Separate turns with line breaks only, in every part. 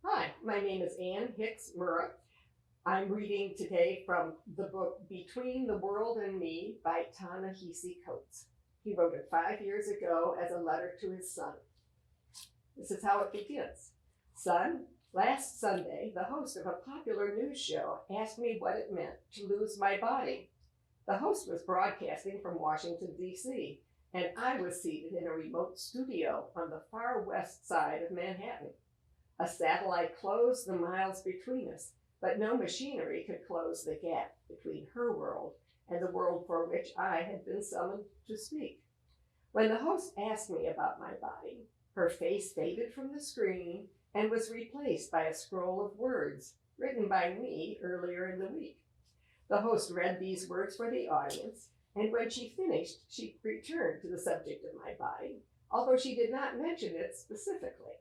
Hi, my name is Hicks Murrah. I'm reading today from the book Between the World and Me by Ta-Nehisi Coates. He wrote it 5 years ago as a letter to his son. This is how it begins. Son, last Sunday, the host of a popular news show asked me what it meant to lose my body. The host was broadcasting from Washington, D.C., and I was seated in a remote studio on the far west side of Manhattan. A satellite closed the miles between us, but no machinery could close the gap between her world and the world for which I had been summoned to speak. When the host asked me about my body, her face faded from the screen and was replaced by a scroll of words written by me earlier in the week. The host read these words for the audience, and when she finished, she returned to the subject of my body, although she did not mention it specifically.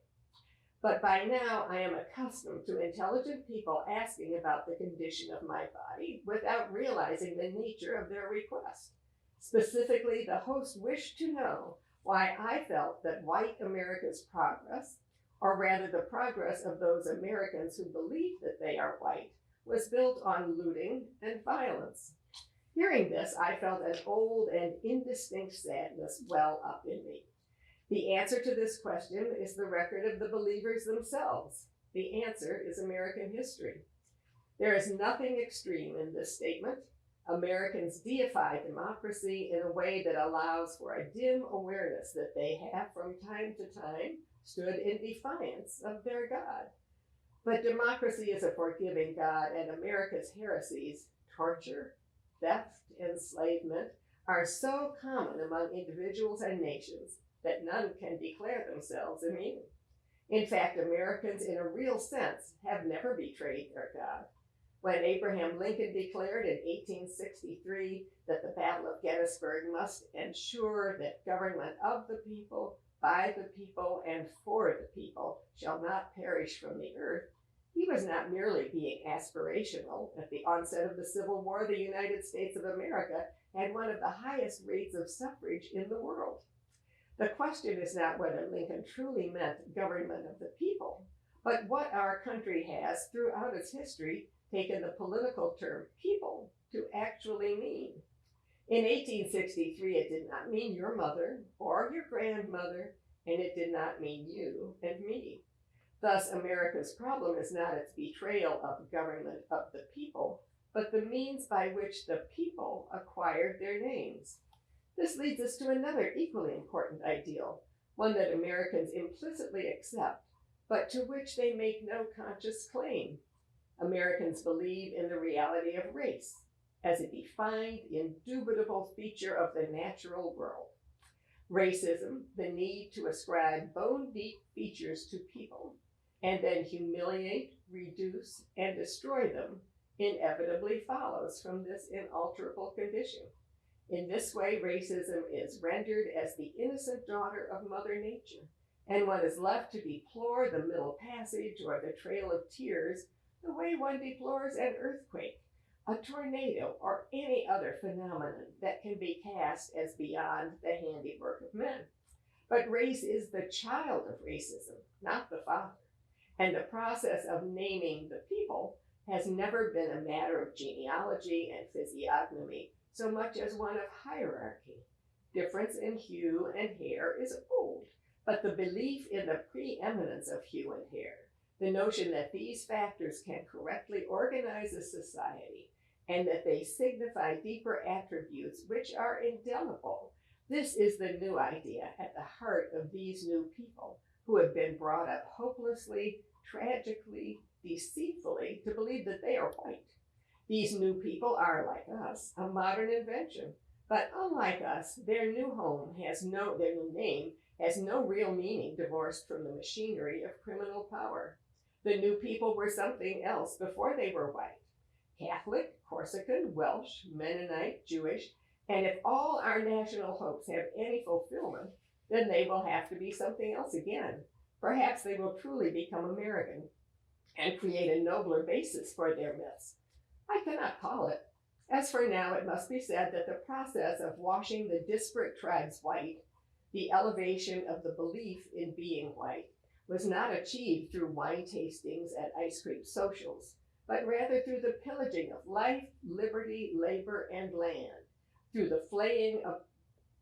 But by now, I am accustomed to intelligent people asking about the condition of my body without realizing the nature of their request. Specifically, the host wished to know why I felt that white America's progress, or rather the progress of those Americans who believe that they are white, was built on looting and violence. Hearing this, I felt an old and indistinct sadness well up in me. The answer to this question is the record of the believers themselves. The answer is American history. There is nothing extreme in this statement. Americans deify democracy in a way that allows for a dim awareness that they have from time to time stood in defiance of their God. But democracy is a forgiving God, and America's heresies, torture, theft, enslavement, are so common among individuals and nations that none can declare themselves immune. In fact, Americans in a real sense have never betrayed their God. When Abraham Lincoln declared in 1863 that the Battle of Gettysburg must ensure that government of the people, by the people, and for the people shall not perish from the earth, he was not merely being aspirational. At the onset of the Civil War, the United States of America had one of the highest rates of suffrage in the world. The question is not whether Lincoln truly meant government of the people, but what our country has, throughout its history, taken the political term people to actually mean. In 1863, it did not mean your mother or your grandmother, and it did not mean you and me. Thus, America's problem is not its betrayal of government of the people, but the means by which the people acquired their names. This leads us to another equally important ideal, one that Americans implicitly accept, but to which they make no conscious claim. Americans believe in the reality of race as a defined, indubitable feature of the natural world. Racism, the need to ascribe bone-deep features to people, and then humiliate, reduce, and destroy them, inevitably follows from this inalterable condition. In this way, racism is rendered as the innocent daughter of Mother Nature, and one is left to deplore the Middle Passage or the Trail of Tears the way one deplores an earthquake, a tornado, or any other phenomenon that can be cast as beyond the handiwork of men. But race is the child of racism, not the father, and the process of naming the people has never been a matter of genealogy and physiognomy, so much as one of hierarchy. Difference in hue and hair is old, but the belief in the preeminence of hue and hair, the notion that these factors can correctly organize a society, and that they signify deeper attributes which are indelible, this is the new idea at the heart of these new people who have been brought up hopelessly, tragically, deceitfully to believe that they are white. These new people are, like us, a modern invention, but unlike us, their new name has no real meaning divorced from the machinery of criminal power. The new people were something else before they were white. Catholic, Corsican, Welsh, Mennonite, Jewish, and if all our national hopes have any fulfillment, then they will have to be something else again. Perhaps they will truly become American and create a nobler basis for their myths. I cannot call it. As for now, it must be said that the process of washing the disparate tribes white, the elevation of the belief in being white, was not achieved through wine tastings at ice cream socials, but rather through the pillaging of life, liberty, labor, and land, through the flaying of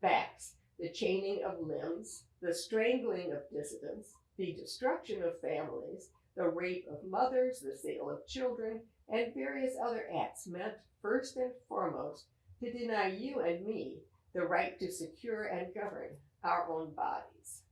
backs, the chaining of limbs, the strangling of dissidents, the destruction of families, the rape of mothers, the sale of children, and various other acts meant, first and foremost, to deny you and me the right to secure and govern our own bodies.